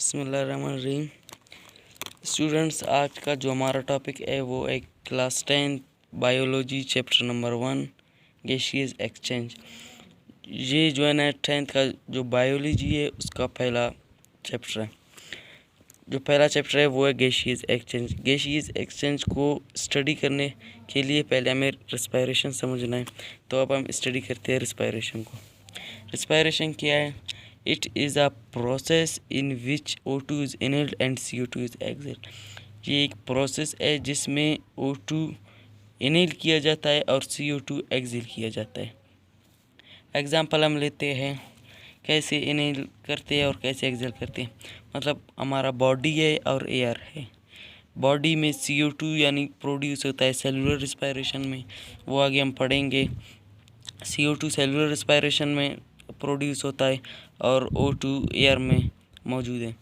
बिस्मिल्लाहिर्रहमानिर्रहीम। स्टूडेंट्स, आज का जो हमारा टॉपिक है वो एक class 10 biology chapter number 1 gaseous exchange. ये जो है ना 10th का जो बायोलॉजी है उसका पहला चैप्टर है। जो पहला चैप्टर है वो है गैसियस एक्सचेंज। गैसियस एक्सचेंज को स्टडी करने के लिए पहले हमें रेस्पिरेशन समझना है। तो अब हम स्टडी करते हैं रेस्पिरेशन को। रेस्पिरेशन क्या है? It is a process in which O2 is inhaled and CO2 is exhaled। ये एक प्रोसेस है जिसमें O2 इनहेल किया जाता है और CO2 एक्सेल किया जाता है। एग्जाम्पल हम लेते हैं कैसे इनहेल करते हैं और कैसे एक्सेल करते हैं। मतलब हमारा बॉडी है और एयर है। बॉडी में CO2 यानी प्रोड्यूस होता है सेलुलर रिस्पायरेशन में, वो आगे हम पढ़ेंगे। CO2 सेलुलर रिस्पायरेशन में प्रोड्यूस होता है और O2 एयर में मौजूद है।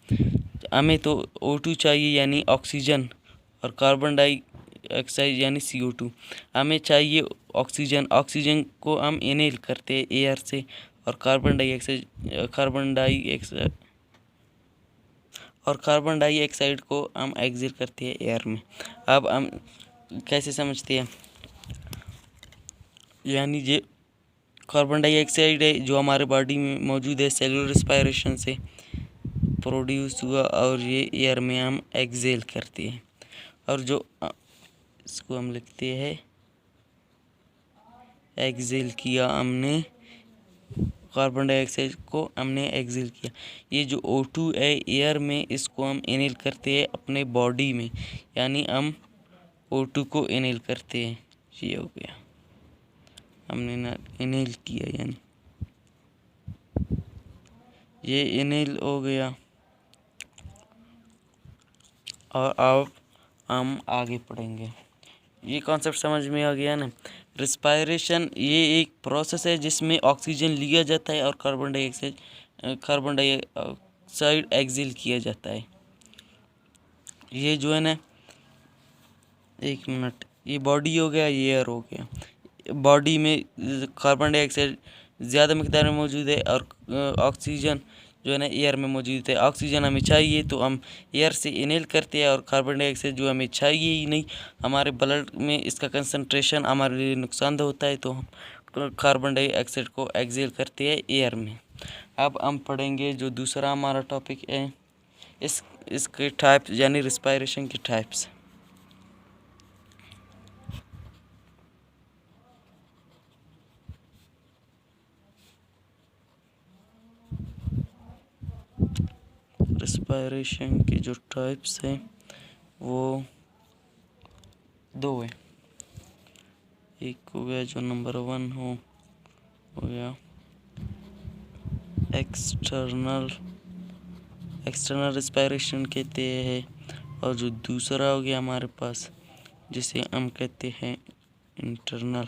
हमें तो O2 चाहिए यानी ऑक्सीजन, और कार्बन डाइऑक्साइड यानी CO2। हमें चाहिए ऑक्सीजन। ऑक्सीजन को हम इनहेल करते हैं एयर से, और कार्बन डाइऑक्साइड को हम एक्सेल करते हैं एयर में। अब हम कैसे समझते हैं? यानी ये कार्बन डाइऑक्साइड है जो हमारे बॉडी में मौजूद है, सेलुलर रिस्पायरेशन से प्रोड्यूस हुआ और ये एयर में हम एक्सेल करते हैं। और जो इसको हम लिखते हैं एक्सेल किया हमने, कार्बन डाइऑक्साइड को हमने एक्सेल किया। ये जो O2 है एयर में, इसको हम इनहेल करते हैं अपने बॉडी में, यानी हम O2 को इनहेल करते हैं। ये हो गया, हमने ना इनहेल किया यानी ये इनहेल हो गया। और अब हम आगे पढ़ेंगे। ये कॉन्सेप्ट समझ में आ गया ना? रिस्पायरेशन ये एक प्रोसेस है जिसमें ऑक्सीजन लिया जाता है और कार्बन डाइऑक्साइड एक्सेल किया जाता है। ये जो है ना, एक मिनट, ये बॉडी हो गया, ये एयर हो गया। बॉडी में कार्बन डाइऑक्साइड ज़्यादा मिकदार में मौजूद है और ऑक्सीजन जो है ना एयर में मौजूद है। ऑक्सीजन हमें चाहिए तो हम एयर से इनहेल करते हैं, और कार्बन डाइऑक्साइड जो हमें चाहिए ही नहीं, हमारे ब्लड में इसका कंसंट्रेशन हमारे लिए नुकसानदेह होता है, तो हम कार्बन डाइऑक्साइड को एक्सेल करते हैं एयर में। अब हम पढ़ेंगे जो दूसरा हमारा टॉपिक है, इसके टाइप्स यानी रिस्पायरेशन के टाइप्स। रिस्पायरेशन के जो टाइप्स हैं वो दो हैं। एक हो गया जो नंबर 1 हो गया एक्सटर्नल रिस्पायरेशन कहते हैं, और जो दूसरा हो गया हमारे पास जिसे हम कहते हैं इंटरनल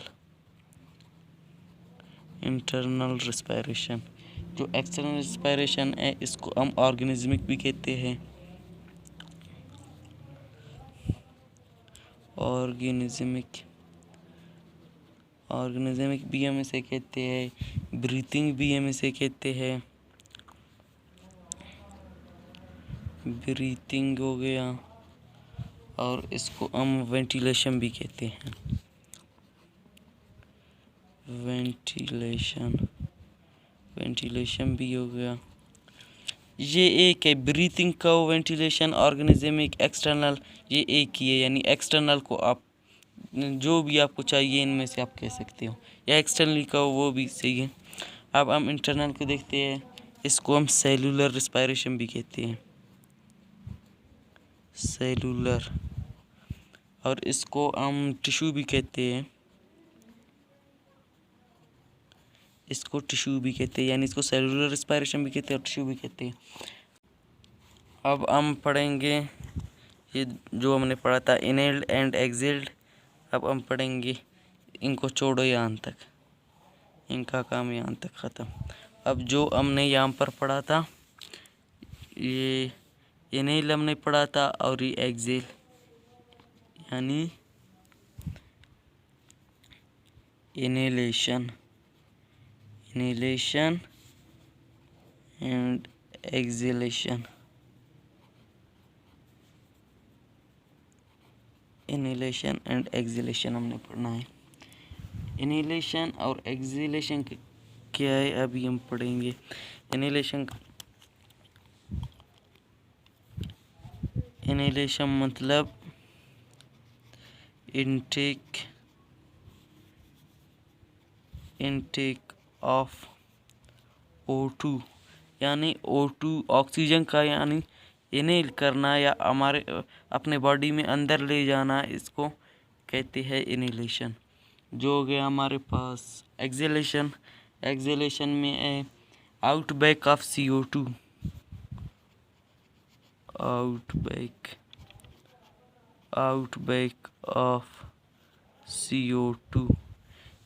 रिस्पायरेशन। जो एक्सटर्नल रिस्पायरेशन है इसको हम ऑर्गेनिज्मिक भी कहते हैं। ऑर्गेनिज्मिक भी हम इसे कहते हैं, ब्रीथिंग भी हम इसे कहते हैं। ब्रीथिंग हो गया, और इसको हम वेंटिलेशन भी कहते हैं। वेंटिलेशन भी हो गया। ये एक है ब्रीथिंग का, वेंटिलेशन, ऑर्गेनिज्मिक, एक्सटर्नल, ये एक ही है। यानी एक्सटर्नल को आप जो भी आपको चाहिए इनमें से आप कह सकते हो, या एक्सटर्नल का वो भी सही है। अब हम इंटरनल को देखते हैं। इसको हम सेलुलर रिस्पायरेशन भी कहते हैं, सेलुलर, और इसको हम टिश्यू भी कहते हैं। यानी इसको सेलुलर रिस्पायरेशन भी कहते हैं और टिश्यू भी कहते हैं। अब हम पढ़ेंगे ये जो हमने पढ़ा था इनहेल्ड एंड एक्सेल्ड। अब हम पढ़ेंगे, इनको छोड़ो यहाँ तक, इनका काम यहाँ तक ख़त्म। अब जो हमने यहाँ पर पढ़ा था, ये इनहेल हमने पढ़ा था, और ये एक्सेल यानी inhalation and acceleration. Inhalation and exhalation हमने पढ़ना है। इनहेलेशन और एक्सहेलेशन क्या है अभी हम पढ़ेंगे। इनहेलेशन मतलब इनटेक ऑफ O2 यानी O2 ऑक्सीजन का यानी इनहेल करना या हमारे अपने बॉडी में अंदर ले जाना, इसको कहते हैं इनहेलेशन। जो हो गया हमारे पास एक्सहेलेशन में है outbreak of CO2, outbreak of CO2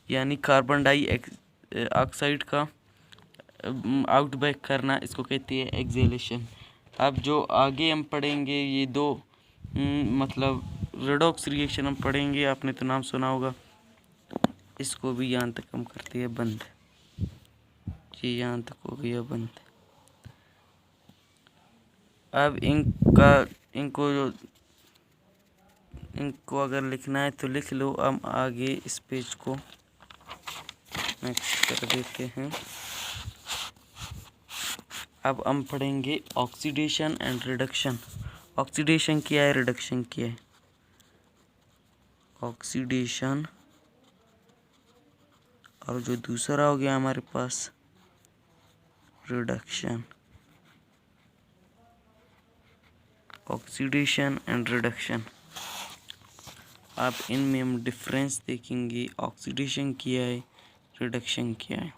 यानी कार्बन डाइऑक्साइड का आउटब्रेक करना, इसको कहते हैं एक्सहेलेशन। अब जो आगे हम पढ़ेंगे ये दो मतलब रेडॉक्स रिएक्शन हम पढ़ेंगे, आपने तो नाम सुना होगा। इसको भी यहाँ तक हम करते हैं बंद, ये यहाँ तक हो गया बंद। अब इनको अगर लिखना है तो लिख लो। हम आगे इस पेज को नेक्स्ट कर देते हैं। अब हम पढ़ेंगे ऑक्सीडेशन एंड रिडक्शन। ऑक्सीडेशन क्या है, रिडक्शन क्या है। ऑक्सीडेशन और जो दूसरा हो गया हमारे पास रिडक्शन। ऑक्सीडेशन एंड रिडक्शन, अब इनमें हम डिफरेंस देखेंगे। ऑक्सीडेशन क्या है, रिडक्शन क्या है।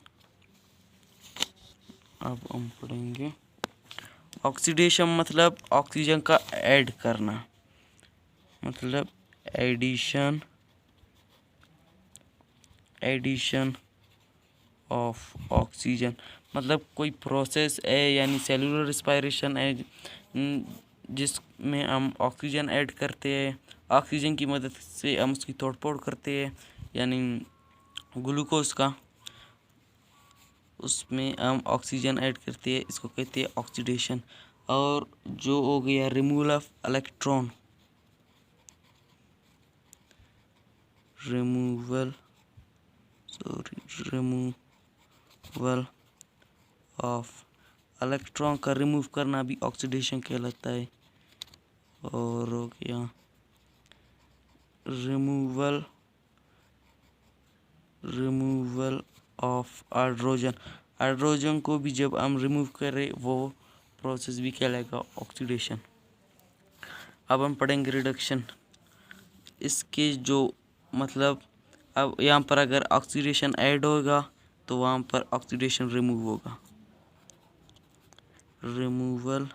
अब हम पढ़ेंगे ऑक्सीडेशन मतलब ऑक्सीजन का ऐड करना, मतलब एडिशन ऑफ ऑक्सीजन, मतलब कोई प्रोसेस है यानी सेलुलर रिस्पायरेशन है जिसमें हम ऑक्सीजन ऐड करते हैं। ऑक्सीजन की मदद से हम उसकी तोड़फोड़ करते हैं, यानी ग्लूकोज का उसमें हम ऑक्सीजन ऐड करते हैं, इसको कहते हैं ऑक्सीडेशन। और जो हो गया removal of electron, removal of electron का रिमूव करना भी ऑक्सीडेशन कहलाता है। और हो गया रिमूवल ऑफ हाइड्रोजन को भी जब हम रिमूव करें वो प्रोसेस भी कहलाएगा ऑक्सीडेशन। अब हम पढ़ेंगे रिडक्शन। इसके जो मतलब अब यहाँ पर अगर ऑक्सीडेशन ऐड होगा तो वहाँ पर ऑक्सीडेशन रिमूव होगा। रिमूवल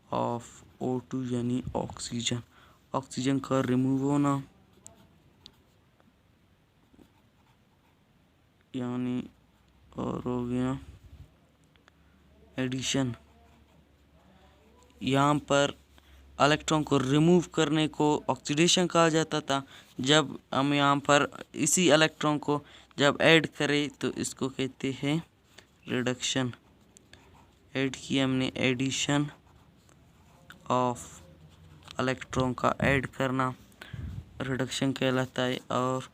ऑफ O2 यानी ऑक्सीजन का रिमूव होना, यानी और हो गया एडिशन। यहाँ पर इलेक्ट्रॉन को रिमूव करने को ऑक्सीडेशन कहा जाता था। जब हम यहाँ पर इसी इलेक्ट्रॉन को जब ऐड करें तो इसको कहते हैं रिडक्शन। ऐड किया हमने, एडिशन ऑफ इलेक्ट्रॉन का ऐड करना रिडक्शन कहलाता है। और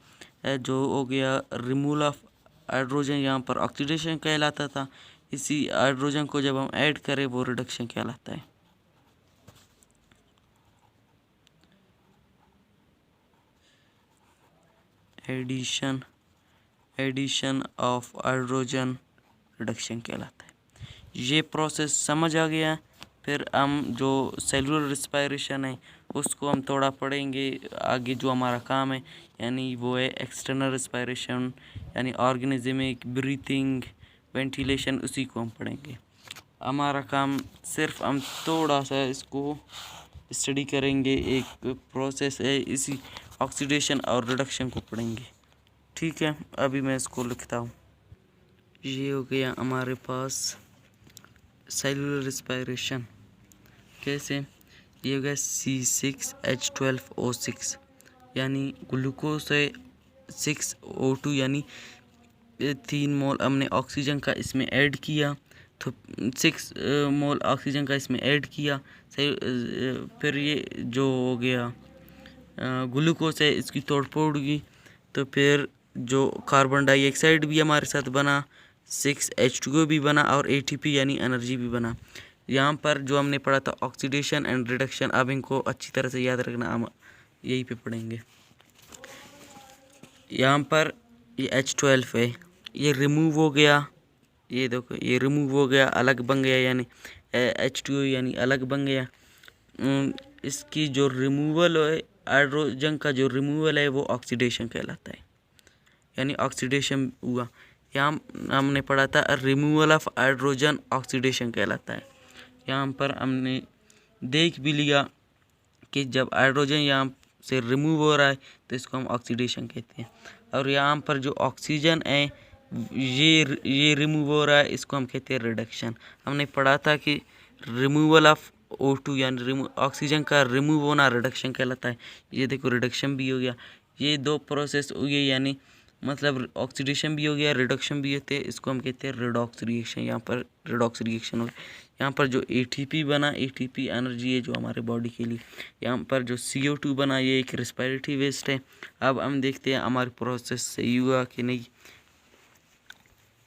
जो हो गया रिमूवल ऑफ हाइड्रोजन, यहाँ पर ऑक्सीडेशन कहलाता था। इसी हाइड्रोजन को जब हम ऐड करें वो रिडक्शन कहलाता है। एडिशन ऑफ हाइड्रोजन रिडक्शन कहलाता है। ये प्रोसेस समझ आ गया। फिर हम जो सेलुलर रिस्पायरेशन है उसको हम थोड़ा पढ़ेंगे आगे। जो हमारा काम है यानी वो है एक्सटर्नल रिस्पायरेशन, यानी ऑर्गेनिज्मिक ब्रीथिंग, वेंटिलेशन, उसी को हम पढ़ेंगे। हमारा काम सिर्फ हम थोड़ा सा इसको स्टडी करेंगे, एक प्रोसेस है, इसी ऑक्सीडेशन और रिडक्शन को पढ़ेंगे। ठीक है, अभी मैं इसको लिखता हूँ। ये हो गया हमारे पास सेलुलर रिस्पायरेशन। कैसे, ये हो गया C6H12O6 यानी ग्लूकोज है, 6O2 यानी 3 मोल हमने ऑक्सीजन का इसमें ऐड किया। तो 6 मोल ऑक्सीजन का इसमें ऐड किया। फिर ये जो हो गया ग्लूकोज है इसकी तोड़ फोड़ हुई, तो फिर जो कार्बन डाइऑक्साइड भी हमारे साथ बना, 6H2O भी बना और ATP यानी एनर्जी भी बना। यहाँ पर जो हमने पढ़ा था ऑक्सीडेशन एंड रिडक्शन, अब इनको अच्छी तरह से याद रखना, हम यहीं पे पढ़ेंगे। यहाँ पर ये H12 है, ये रिमूव हो गया, ये देखो ये रिमूव हो गया, अलग बन गया, यानी H2O यानी अलग बन गया। इसकी जो रिमूवल है, हाइड्रोजन का जो रिमूवल है वो ऑक्सीडेशन कहलाता है, यानी ऑक्सीडेशन हुआ। यहाँ हमने पढ़ा था रिमूवल ऑफ हाइड्रोजन ऑक्सीडेशन कहलाता है। यहाँ पर हमने देख भी लिया कि जब हाइड्रोजन यहाँ से रिमूव हो रहा है तो इसको हम ऑक्सीडेशन कहते हैं, और यहाँ पर जो ऑक्सीजन है ये रिमूव हो रहा है, इसको हम कहते हैं रिडक्शन। हमने पढ़ा था कि रिमूवल ऑफ O2 यानी ऑक्सीजन का रिमूव होना रिडक्शन कहलाता है। ये देखो रिडक्शन भी हो गया, ये दो प्रोसेस हो गई, यानी मतलब ऑक्सीडेशन भी हो गया, रिडक्शन भी होते हैं, इसको हम कहते हैं रिडॉक्स रिएक्शन। यहाँ पर रिडॉक्स रिएक्शन हो गया। यहाँ पर जो ATP बना, ATP एनर्जी है जो हमारे बॉडी के लिए। यहाँ पर जो CO2 बना, ये एक रेस्पिरेटरी वेस्ट है। अब हम देखते हैं हमारी प्रोसेस सही हुआ कि नहीं।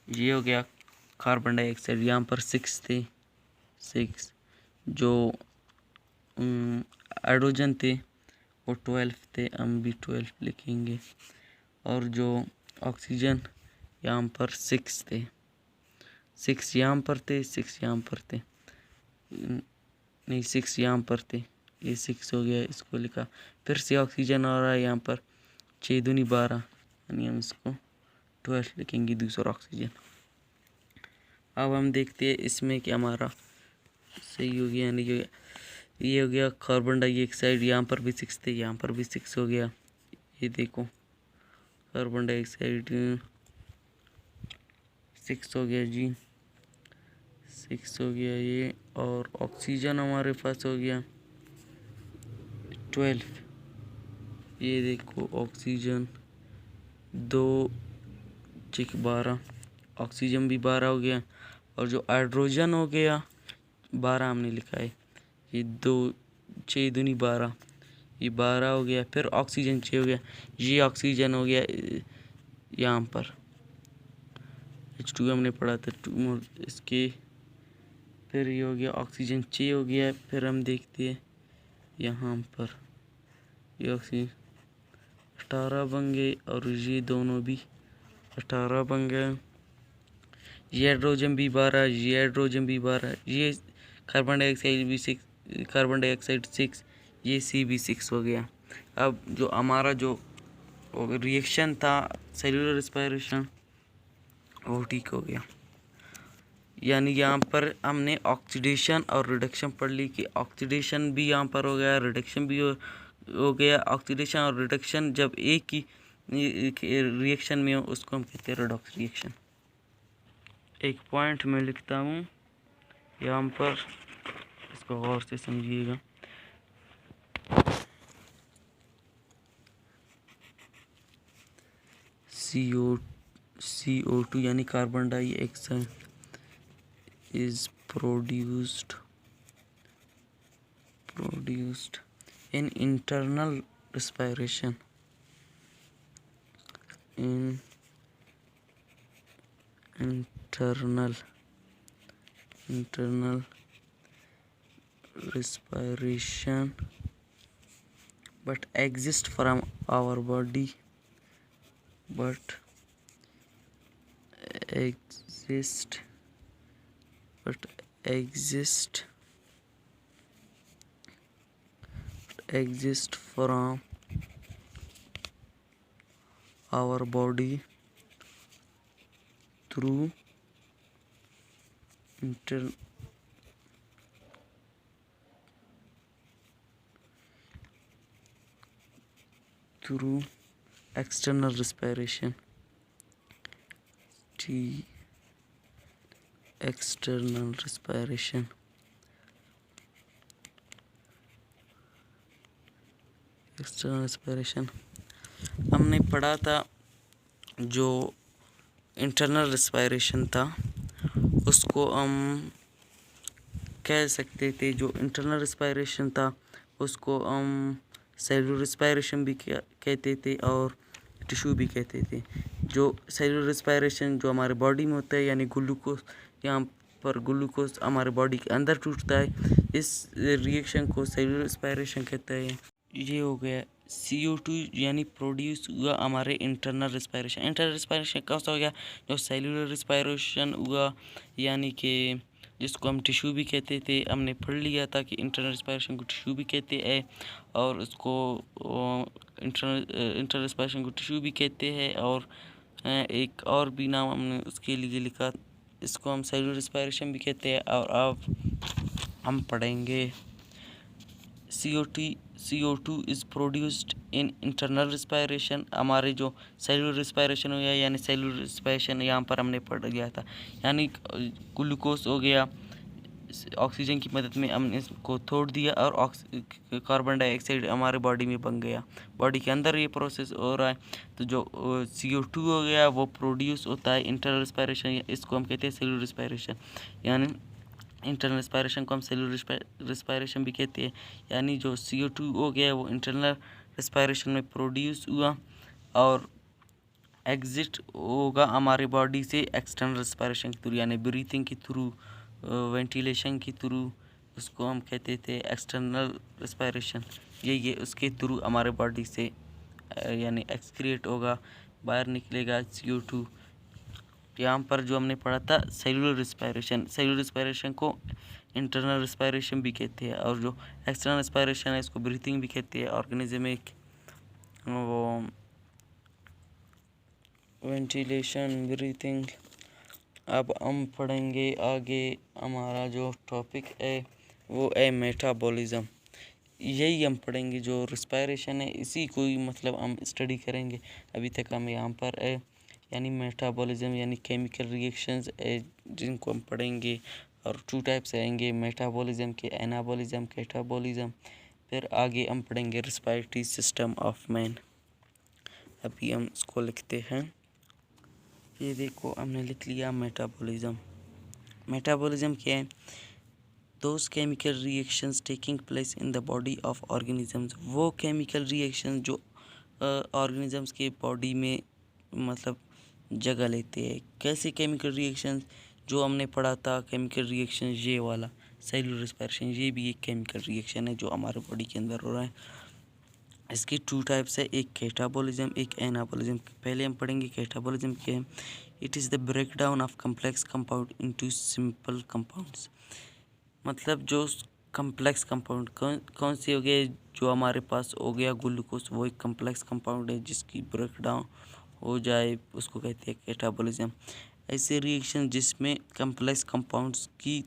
ये हो गया कार्बन डाइऑक्साइड, यहाँ पर 6 थे, 6 जो हाइड्रोजन थे वो 12 थे, हम भी 12 लिखेंगे, और जो ऑक्सीजन यहाँ पर 6 थे, 6 यहाँ पर थे, 6 यहाँ पर थे, नहीं 6 यहाँ पर थे, ये 6 हो गया, इसको लिखा। फिर से ऑक्सीजन आ रहा है यहाँ पर 6 दूनी 12, यानी हम इसको 12 लिखेंगे, दूसरा ऑक्सीजन। अब हम देखते हैं इसमें कि हमारा सही हो गया नहीं हो गया। ये हो गया कार्बन डाइऑक्साइड, यहाँ पर भी 6 थे, यहाँ पर भी 6 हो गया। ये देखो कार्बन डाइऑक्साइड 6 हो गया जी, 6 हो गया ये, और ऑक्सीजन हमारे पास हो गया 12। ये देखो ऑक्सीजन 2 6 12, ऑक्सीजन भी 12 हो गया, और जो हाइड्रोजन हो गया 12 हमने लिखा है, ये 2 6 दूनी 12, ये 12 हो गया। फिर ऑक्सीजन 6 हो गया, ये ऑक्सीजन हो गया यहाँ पर H2 हमने पढ़ा था 2 इसके। फिर ये हो गया ऑक्सीजन 6 हो गया। फिर हम देखते हैं यहाँ पर ये ऑक्सीजन 18 बन गए, और ये दोनों भी 18 बन गए। ये हाइड्रोजन भी 12, ये हाइड्रोजन भी 12, ये कार्बन डाइऑक्साइड भी 6, कार्बन डाइऑक्साइड 6, ये C भी 6 हो गया। अब जो हमारा जो रिएक्शन था सेलुलर रेस्पिरेशन वो ठीक हो गया, यानी यहाँ पर हमने ऑक्सीडेशन और रिडक्शन पढ़ ली कि ऑक्सीडेशन भी यहाँ पर हो गया, रिडक्शन भी हो गया। ऑक्सीडेशन और रिडक्शन जब एक ही रिएक्शन में हो उसको हम कहते हैं रिडॉक्स रिएक्शन। एक पॉइंट में लिखता हूँ यहाँ पर, इसको गौर से समझिएगा। CO2 यानी carbon dioxide is produced in internal respiration, in internal respiration, but exist from our body, but exist from our body through external respiration. External respiration. हमने पढ़ा था जो इंटरनल रेस्पिरेशन था उसको हम कह सकते थे। जो इंटरनल रिस्पायरेशन था उसको हम सेलुलर रिस्पायरेशन भी कहते थे और टिश्यू भी कहते थे। जो सेलुलर रिस्पायरेशन जो हमारे बॉडी में होता है, यानी ग्लूकोज, यहाँ पर ग्लूकोज हमारे बॉडी के अंदर टूटता है, इस रिएक्शन को सेलुलर रिस्पायरेशन कहते हैं। ये हो गया CO2 यानी प्रोड्यूस हुआ हमारे इंटरनल रिस्पायरेशन। इंटरनल रिस्पायरेशन कौन सा हो गया? जो सेलुलर रिस्पायरेशन हुआ, यानी कि जिसको हम टिश्यू भी कहते थे। हमने पढ़ लिया था कि इंटरनल रिस्पायरेशन को टिश्यू भी कहते हैं और उसको इंटरनल रिस्पायरेशन को टिश्यू भी कहते हैं, और एक और भी नाम हमने उसके लिए लिखा, इसको हम सेलुलर रिस्पायरेशन भी कहते हैं। और अब हम पढ़ेंगे CO2 is produced in internal respiration. हमारे जो सेलुलर रिस्पायरेशन हो गया, यानी सेलुलर रिस्पायरेशन यहाँ पर हमने पढ़ लिया था, यानी ग्लूकोज हो गया, ऑक्सीजन की मदद में हमने इसको तोड़ दिया और कार्बन डाइऑक्साइड हमारे बॉडी में बन गया। बॉडी के अंदर ये प्रोसेस हो रहा है। तो जो CO2 हो गया वो प्रोड्यूस होता है इंटरनल रिस्पायरेशन, इसको हम कहते हैं सेलुलर रिस्पायरेशन। यानी इंटरनल रिस्पायरेशन को हम सेलुलर रिस्पायरेशन भी कहते हैं। यानी जो CO2 हो गया वो इंटरनल रिस्पायरेशन में प्रोड्यूस हुआ और एग्जिट होगा हमारे बॉडी से एक्सटर्नल रिस्पायरेशन के थ्रू, यानी ब्रीथिंग के थ्रू, वेंटिलेशन के थ्रू, उसको हम कहते थे एक्सटर्नल रिस्पायरेशन। ये उसके थ्रू हमारे बॉडी से यानी एक्सक्रिएट होगा, बाहर निकलेगा CO2। यहाँ पर जो हमने पढ़ा था सेलुलर रिस्पायरेशन को इंटरनल रिस्पायरेशन भी कहते हैं, और जो एक्सटर्नल रिस्पायरेशन है इसको ब्रीथिंग भी कहते हैं, ऑर्गेनिज्म एक वो वेंटिलेशन, ब्रीथिंग। अब हम पढ़ेंगे आगे, हमारा जो टॉपिक है वो है मेटाबॉलिज्म। यही हम पढ़ेंगे, जो रिस्पायरेशन है इसी को ही मतलब हम स्टडी करेंगे। अभी तक हम यहाँ पर है यानी मेटाबॉलिज्म यानी केमिकल रिएक्शंस है जिनको हम पढ़ेंगे, और 2 टाइप्स आएंगे मेटाबॉलिज्म के, एनाबॉलिज्म, कैटाबॉलिज्म। फिर आगे हम पढ़ेंगे रिस्पायरेटरी सिस्टम ऑफ मैन। अभी हम इसको लिखते हैं। ये देखो हमने लिख लिया मेटाबॉलिज्म। मेटाबॉलिज्म क्या है? Those chemical reactions taking place in the body of organisms. वो केमिकल रिएक्शन जो ऑर्गेनिजम्स के बॉडी में मतलब जगह लेते हैं। कैसे केमिकल रिएक्शंस? जो हमने पढ़ा था केमिकल रिएक्शन ये वाला सेलुलर रिस्पायरेशन, ये भी एक केमिकल रिएक्शन है जो हमारे बॉडी के अंदर हो रहा है। इसकी 2 टाइप्स है, एक कैटाबॉलिज्म, एक एनाबॉलिज्म। पहले हम पढ़ेंगे कैटाबॉलिज्म क्या है। It is the break down of complex compound into simple compounds. मतलब जो कम्प्लेक्स कंपाउंड कौन से हो गए? जो हमारे पास हो गया ग्लूकोज, वो एक कम्प्लेक्स कंपाउंड है जिसकी ब्रेक डाउन हो जाए उसको कहते हैं कैटाबॉलिज्म। ऐसे रिएक्शन जिसमें कम्प्लेक्स कंपाउंड्स की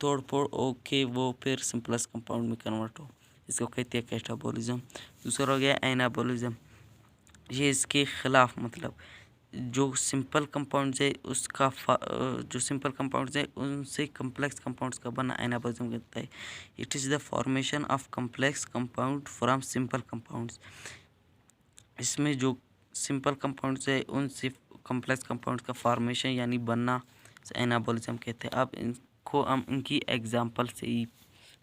तोड़ फोड़ होके वो फिर सिंपलेक्स कंपाउंड में कन्वर्ट हो, इसको कहते हैं कैटाबॉलिज्म। दूसरा हो गया एनाबॉलिज्म। ये इसके खिलाफ, मतलब जो सिंपल कंपाउंड्स है उसका जो सिंपल कंपाउंड्स है उनसे कम्प्लेक्स कंपाउंड्स का बना एनाबॉलिज्म कहता है। It is the formation of complex compound from simple compounds. इसमें जो सिंपल कंपाउंड्स है उनसे कम्प्लेक्स कंपाउंड्स का फॉर्मेशन यानी बनना एनाबॉलिज्म कहते हैं। अब इनको हम इनकी एग्जांपल से ही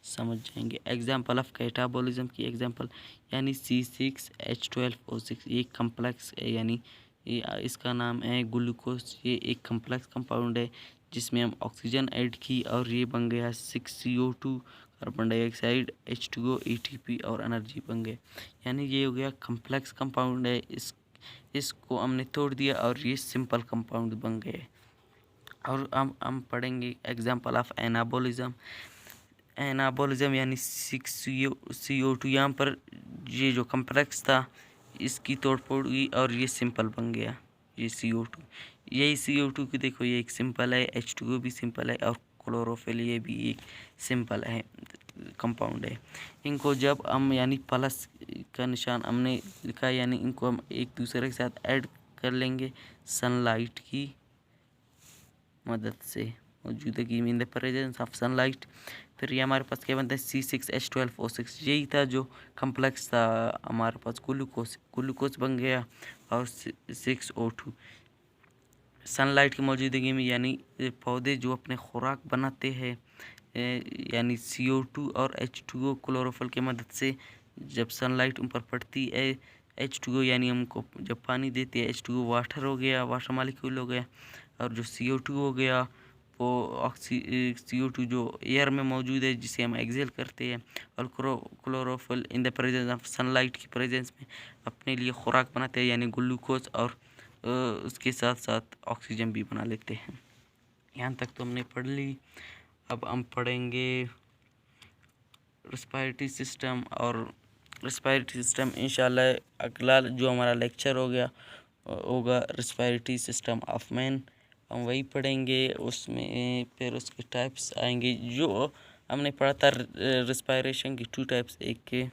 समझ जाएंगे। एग्जांपल ऑफ कैटाबॉलिज्म की एग्जांपल यानी C6H12O6, ये कम्प्लेक्स है, यानी ये इसका नाम है ग्लूकोज। ये एक कम्प्लेक्स कंपाउंड है जिसमें हम ऑक्सीजन ऐड की और ये बन गया 6CO2, carbon dioxide, H2O, ATP और एनर्जी बन गए। यानी ये हो गया कम्प्लेक्स कंपाउंड है। इसको हमने तोड़ दिया और ये सिंपल कंपाउंड बन गए। और हम पढ़ेंगे एग्जांपल ऑफ एनाबॉलिज्म। एनाबॉलिज्म यानी 6CO2, यहाँ पर ये जो कम्प्लेक्स था इसकी तोड़फोड़ हुई और ये सिंपल बन गया, ये CO2। यही CO2 की देखो, ये एक सिंपल है, H2O भी सिंपल है और क्लोरोफिल ये भी एक सिंपल है, कंपाउंड है। इनको जब हम यानी प्लस का निशान हमने लिखा, यानी इनको हम एक दूसरे के साथ ऐड कर लेंगे सनलाइट की मदद से, मौजूदगी में, in the presence of sunlight. फिर ये हमारे पास क्या बनता है C6H12O6। यही था जो कम्प्लेक्स था हमारे पास, ग्लूकोज बन गया और 6O2। सनलाइट की मौजूदगी में, यानी पौधे जो अपने खुराक बनाते हैं, यानी CO2 और H2O क्लोरोफिल की मदद से, जब सनलाइट उन पर पड़ती है, H2O यानी हमको जब पानी देती है, H2O वाटर हो गया, वाटर मालिक्यूल हो गया, और जो CO2 हो गया वो CO2 जो एयर में मौजूद है जिसे हम एक्सेल करते हैं, और chlorophyll in the presence of sunlight की प्रेजेंस में अपने लिए खुराक बनाते हैं, यानी ग्लूकोज, और उसके साथ साथ ऑक्सीजन भी बना लेते हैं। यहाँ तक तो हमने पढ़ ली। अब हम पढ़ेंगे रेस्पिरेटरी सिस्टम, और रेस्पिरेटरी सिस्टम इंशाल्लाह अगला जो हमारा लेक्चर होगा रेस्पिरेटरी सिस्टम ऑफ मैन, हम वही पढ़ेंगे। उसमें फिर उसके टाइप्स आएंगे जो हमने पढ़ा था। रेस्पिरेशन की 2 टाइप्स, एक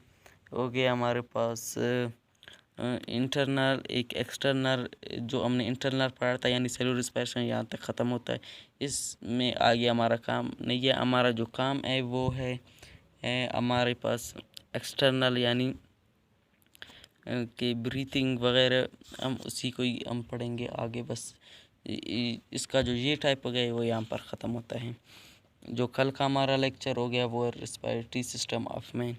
हो गया हमारे पास इंटरनल, एक एक्सटर्नल। जो हमने इंटरनल पढ़ा था यानी सेलुलर रेस्पिरेशन, यहाँ तक ख़त्म होता है। इसमें आगे हमारा काम नहीं है, हमारा जो काम है वो है हमारे पास एक्सटर्नल, यानी कि ब्रीथिंग वगैरह, हम उसी को ही हम पढ़ेंगे आगे। बस इसका जो ये टाइप हो गया वो यहाँ पर ख़त्म होता है। जो कल का हमारा लेक्चर हो गया वो रेस्पिरेटरी सिस्टम ऑफ मैन।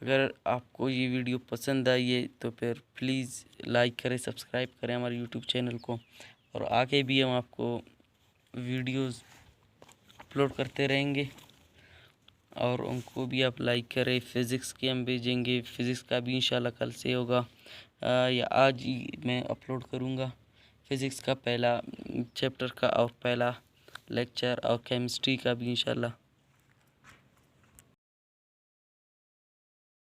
अगर आपको ये वीडियो पसंद आई है तो फिर प्लीज़ लाइक करें, सब्सक्राइब करें हमारे यूट्यूब चैनल को, और आगे भी हम आपको वीडियोस अपलोड करते रहेंगे, और उनको भी आप लाइक करें। फ़िज़िक्स के हम भेजेंगे, फ़िज़िक्स का भी इंशाल्लाह कल से होगा, या आज ही मैं अपलोड करूँगा फ़िज़िक्स का पहला चैप्टर का और पहला लेक्चर, और केमिस्ट्री का भी इंशाल्लाह।